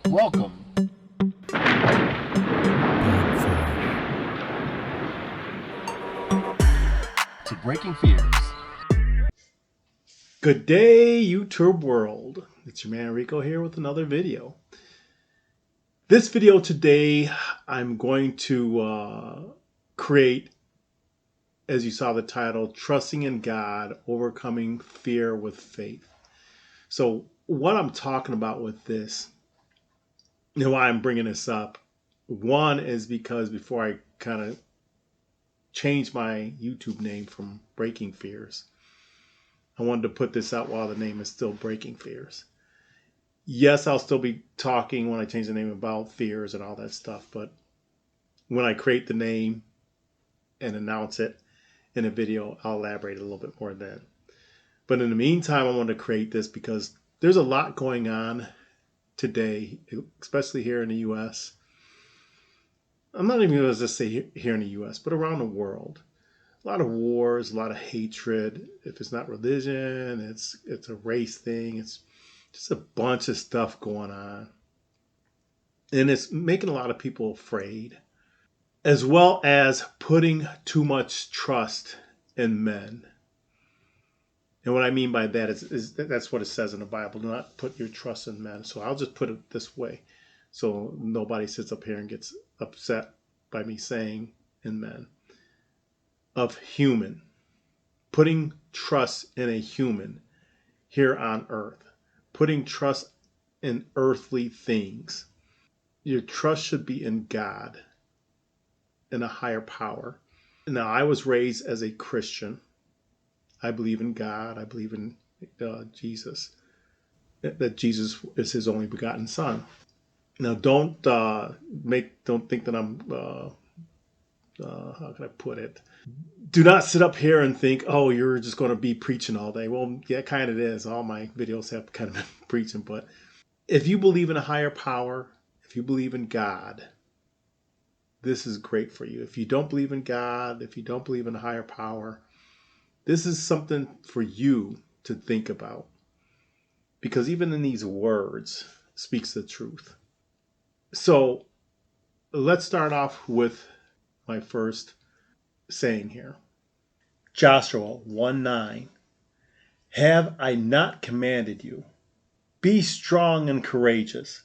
Welcome to Breaking Fears. Good day, YouTube world. It's your man Rico here with another video. This video today, I'm going to create, as you saw the title, Trusting in God, Overcoming Fear with Faith. So what I'm talking about with this, and why I'm bringing this up, one is because before I kind of change my YouTube name from Breaking Fears, I wanted to put this out while the name is still Breaking Fears. Yes, I'll still be talking when I change the name about fears and all that stuff, but when I create the name and announce it in a video, I'll elaborate a little bit more then. But in the meantime, I want to create this because there's a lot going on today, especially here in the U.S. I'm not even going to just say here in the U.S., but around the world. A lot of wars, a lot of hatred. If it's not religion, it's a race thing. It's just a bunch of stuff going on. And it's making a lot of people afraid, as well as putting too much trust in men. And what I mean by that is that's what it says in the Bible. Do not put your trust in men. So I'll just put it this way, so nobody sits up here and gets upset by me saying in men. Of human. Putting trust in a human here on earth. Putting trust in earthly things. Your trust should be in God, in a higher power. Now, I was raised as a Christian. I believe in God. I believe in Jesus. That Jesus is His only begotten Son. Now, don't think that I'm. How can I put it? Do not sit up here and think, oh, you're just going to be preaching all day. Well, yeah, kind of is. All my videos have kind of been preaching. But if you believe in a higher power, if you believe in God, this is great for you. If you don't believe in God, if you don't believe in a higher power, this is something for you to think about. Because even in these words speaks the truth. So let's start off with my first saying here. Joshua 1:9. Have I not commanded you? Be strong and courageous.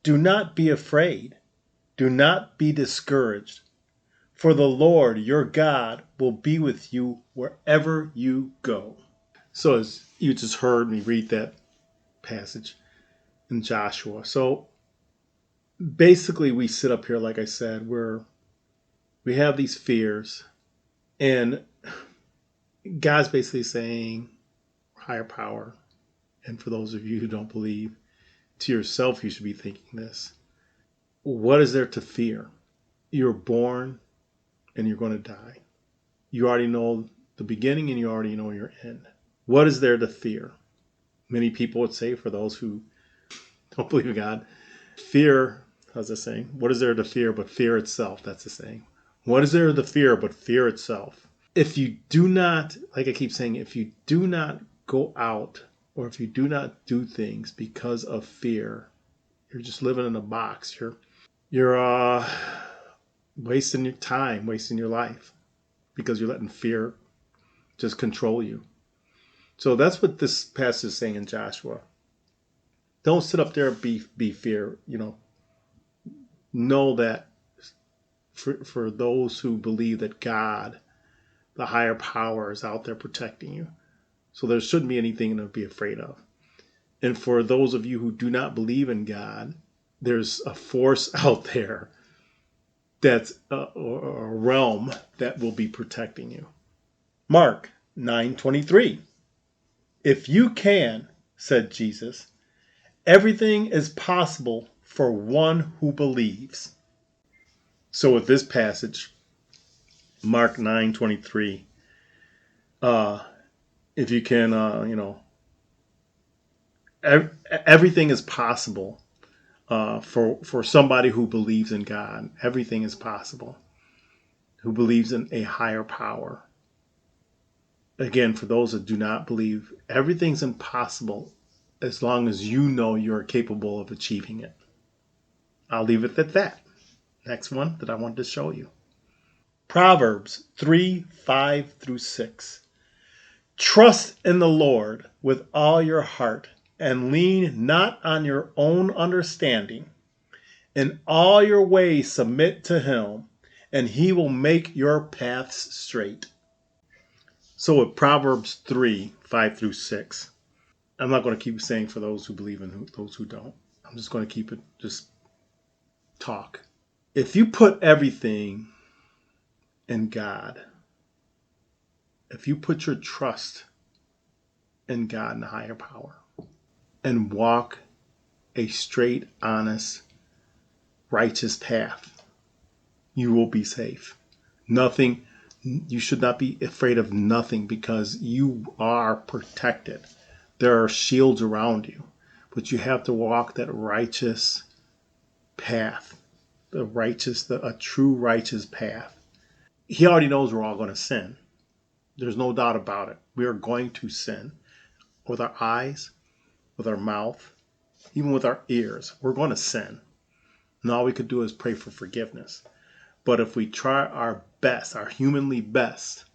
Do not be afraid. Do not be discouraged. For the Lord your God will be with you wherever you go. So as you just heard me read that passage in Joshua. So basically we sit up here, like I said, where we have these fears, and God's basically saying higher power. And for those of you who don't believe, to yourself you should be thinking this. What is there to fear? You're born and you're going to die. You already know the beginning and you already know your end. What is there to fear? Many people would say, for those who don't believe in God, fear, how's that saying? What is there to fear but fear itself? That's the saying. What is there to fear but fear itself? If you do not, like I keep saying, if you do not go out or if you do not do things because of fear, you're just living in a box. You're wasting your time, wasting your life because you're letting fear just control you. So that's what this passage is saying in Joshua. Don't sit up there and be fear. Know that for those who believe that God, the higher power, is out there protecting you. So there shouldn't be anything to be afraid of. And for those of you who do not believe in God, there's a force out there that's a realm that will be protecting you. Mark 9:23. If you can, said Jesus, everything is possible for one who believes. So with this passage, Mark 9:23, if you can, everything is possible for somebody who believes in God. Everything is possible. Who believes in a higher power. Again, for those that do not believe, everything's impossible as long as you know you're capable of achieving it. I'll leave it at that. Next one that I wanted to show you. Proverbs 3:5-6. Trust in the Lord with all your heart and lean not on your own understanding. In all your ways submit to him, and he will make your paths straight. So with Proverbs 3:5-6, I'm not going to keep saying for those who believe and those who don't. I'm just going to keep it just talk. If you put everything in God, if you put your trust in God and the higher power and walk a straight, honest, righteous path, you will be safe. Nothing, you should not be afraid of nothing because you are protected. There are shields around you, but you have to walk that righteous path, a true righteous path. He already knows we're all going to sin. There's no doubt about it. We are going to sin with our eyes, with our mouth, even with our ears. We're going to sin. And all we could do is pray for forgiveness. But if we try our best, our humanly best,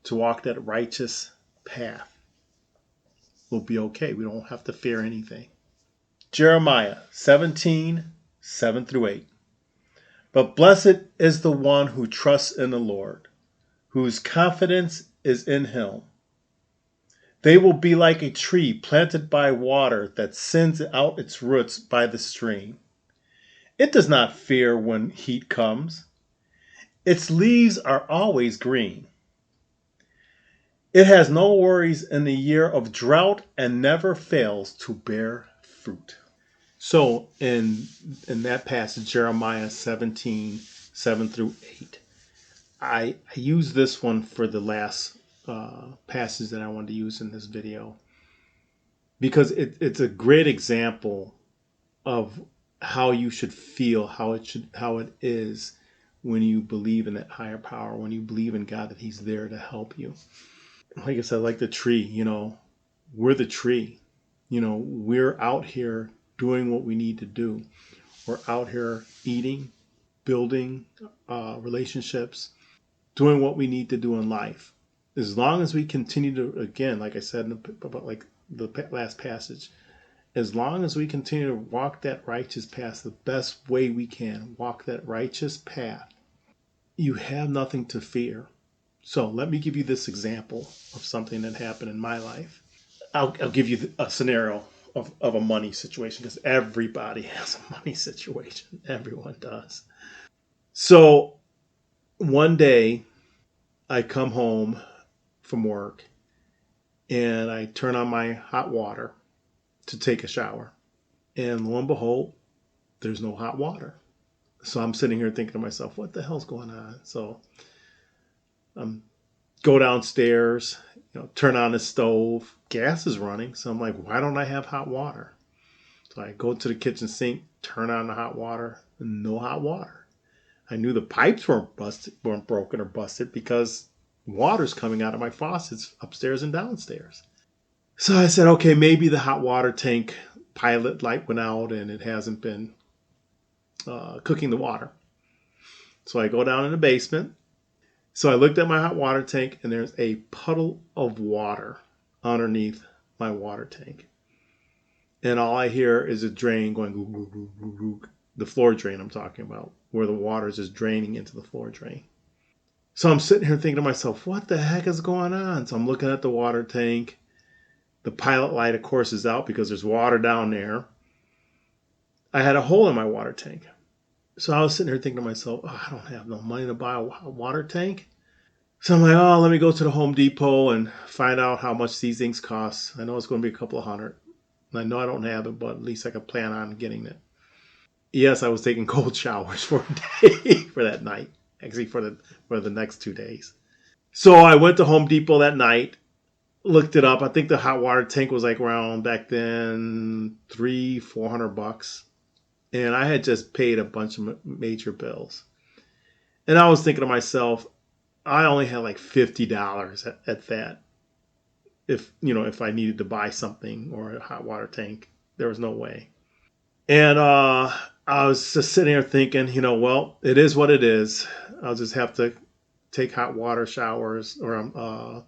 to walk that righteous path, we'll be okay. We don't have to fear anything. Jeremiah 17:7-8. But blessed is the one who trusts in the Lord, whose confidence is in him. They will be like a tree planted by water that sends out its roots by the stream. It does not fear when heat comes. Its leaves are always green. It has no worries in the year of drought and never fails to bear fruit. So in that passage, Jeremiah 17:7-8, I use this one for the last passage that I wanted to use in this video because it's a great example of how you should feel, how it is when you believe in that higher power, when you believe in God that He's there to help you. Like I said, like the tree, we're the tree. We're out here doing what we need to do. We're out here eating, building relationships, doing what we need to do in life. As long as we continue to, again, like I said about like the last passage, as long as we continue to walk that righteous path the best way we can, walk that righteous path, you have nothing to fear. So let me give you this example of something that happened in my life. I'll give you a scenario of a money situation because everybody has a money situation. Everyone does. So one day I come home from work and I turn on my hot water to take a shower. And lo and behold, there's no hot water. So I'm sitting here thinking to myself, what the hell's going on? So go downstairs, turn on the stove. Gas is running. So I'm like, why don't I have hot water? So I go to the kitchen sink, turn on the hot water, no hot water. I knew the pipes weren't broken or busted because water's coming out of my faucets upstairs and downstairs. So I said, okay, maybe the hot water tank pilot light went out and it hasn't been cooking the water. So I go down in the basement. So I looked at my hot water tank and there's a puddle of water underneath my water tank. And all I hear is a drain going, goo, goo, goo, goo, goo. The floor drain I'm talking about, where the water is just draining into the floor drain. So I'm sitting here thinking to myself, what the heck is going on? So I'm looking at the water tank. The pilot light, of course, is out because there's water down there. I had a hole in my water tank. So I was sitting here thinking to myself, I don't have no money to buy a water tank. So I'm like, let me go to the Home Depot and find out how much these things cost. I know it's going to be a couple of $100. I know I don't have it, but at least I can plan on getting it. Yes, I was taking cold showers for a day for that night. Actually, for the next 2 days. So I went to Home Depot that night, looked it up. I think the hot water tank was like around back then $300-400, and I had just paid a bunch of major bills. And I was thinking to myself, I only had like $50 at that. If I needed to buy something or a hot water tank, there was no way. And I was just sitting there thinking, well, it is what it is. I'll just have to take hot water showers or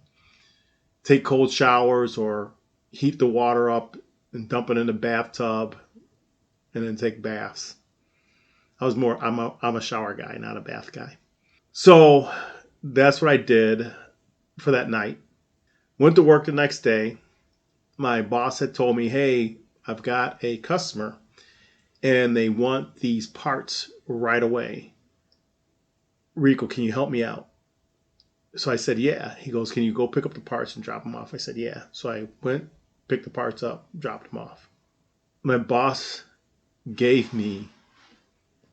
take cold showers or heat the water up and dump it in the bathtub and then take baths. I'm a shower guy, not a bath guy. So that's what I did for that night. Went to work the next day. My boss had told me, hey, I've got a customer and they want these parts right away. Rico, can you help me out? So I said, yeah. He goes, can you go pick up the parts and drop them off? I said, yeah. So I went, picked the parts up, dropped them off. My boss gave me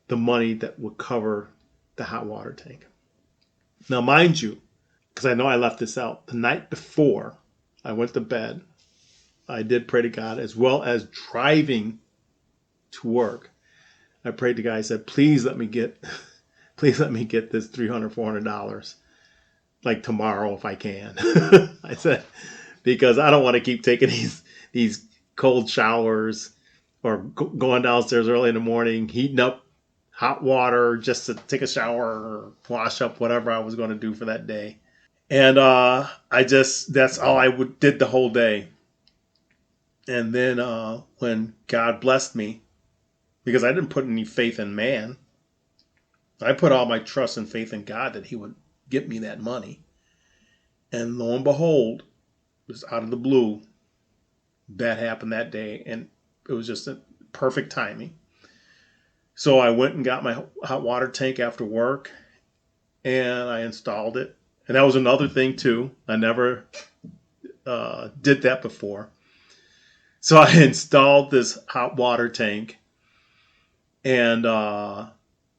the money that would cover the hot water tank. Now, mind you, because I know I left this out, the night before I went to bed, I did pray to God as well as driving to work. I prayed to God. I said, please let me get this $300, $400 like tomorrow if I can. I said, because I don't want to keep taking these cold showers or going downstairs early in the morning, heating up hot water just to take a shower or wash up whatever I was going to do for that day. And that's all I did the whole day. And then when God blessed me, because I didn't put any faith in man, I put all my trust and faith in God that He would get me that money. And lo and behold, it was out of the blue. That happened that day, and it was just a perfect timing. So I went and got my hot water tank after work, and I installed it. And that was another thing too. I never did that before. So I installed this hot water tank, and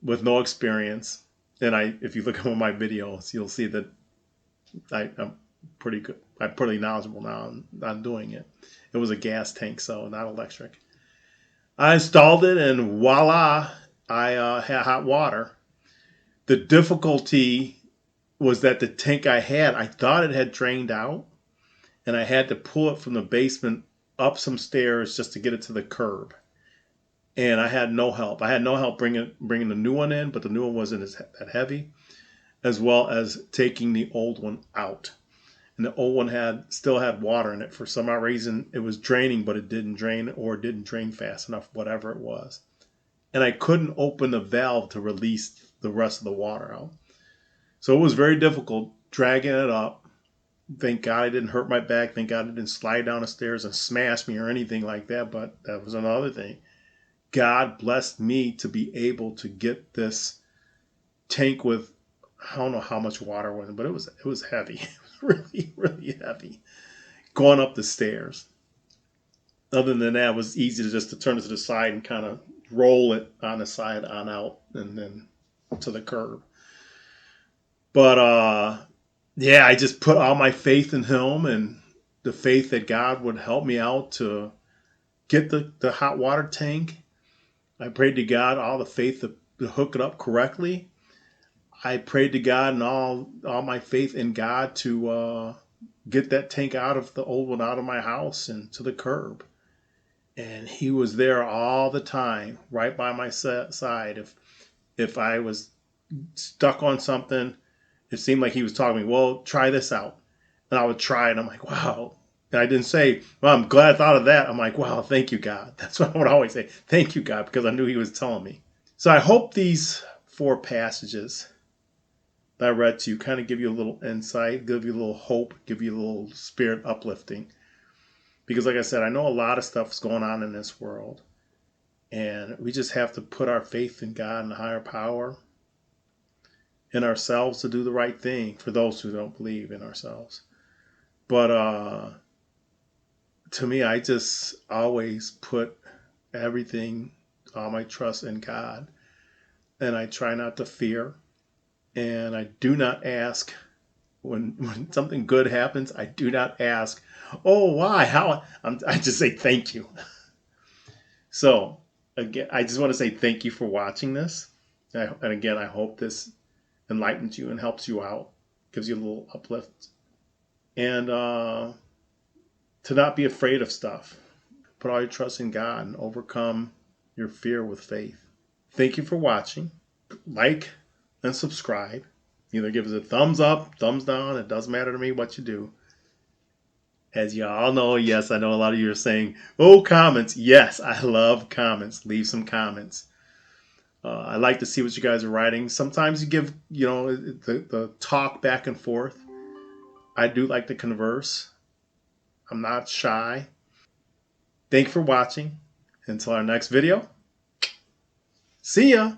with no experience. And if you look at one of my videos, you'll see that I'm pretty good. I'm pretty knowledgeable now on doing it. It was a gas tank, so not electric. I installed it, and voila, I had hot water. The difficulty was that the tank I thought it had drained out, and I had to pull it from the basement up some stairs just to get it to the curb. And I had no help. I had no help bringing the new one in, but the new one wasn't that heavy, as well as taking the old one out. And the old one still had water in it. For some odd reason, it was draining, but it didn't drain or it didn't drain fast enough, whatever it was. And I couldn't open the valve to release the rest of the water out. So it was very difficult dragging it up. Thank God I didn't hurt my back. Thank God I didn't slide down the stairs and smash me or anything like that. But that was another thing. God blessed me to be able to get this tank with, I don't know how much water was in, but it was heavy. It was really, really heavy. Going up the stairs. Other than that, it was easy to turn it to the side and kind of roll it on the side on out and then to the curb. But yeah, I just put all my faith in Him and the faith that God would help me out to get the hot water tank. I prayed to God all the faith to hook it up correctly. I prayed to God and all my faith in God to get that tank out of the old one out of my house and to the curb. And He was there all the time, right by my side. If I was stuck on something, it seemed like He was talking to me. Well, try this out, and I would try it. I'm like, wow. And I didn't say, well, I'm glad I thought of that. I'm like, wow, thank you, God. That's what I would always say. Thank you, God, because I knew He was telling me. So I hope these 4 passages that I read to you kind of give you a little insight, give you a little hope, give you a little spirit uplifting. Because like I said, I know a lot of stuff's going on in this world. And we just have to put our faith in God and the higher power in ourselves to do the right thing for those who don't believe in ourselves. But to me, I just always put everything, all my trust in God. And I try not to fear. And I do not ask when something good happens. I do not ask, oh, why? How? I just say thank you. So again, I just want to say thank you for watching this. And again, I hope this enlightens you and helps you out, gives you a little uplift. And to not be afraid of stuff. Put all your trust in God and overcome your fear with faith. Thank you for watching. Like and subscribe. Either give us a thumbs up, thumbs down. It doesn't matter to me what you do. As you all know, yes, I know a lot of you are saying, oh, comments. Yes, I love comments. Leave some comments. I like to see what you guys are writing. Sometimes you give, the talk back and forth. I do like to converse. I'm not shy. Thank you for watching. Until our next video, see ya.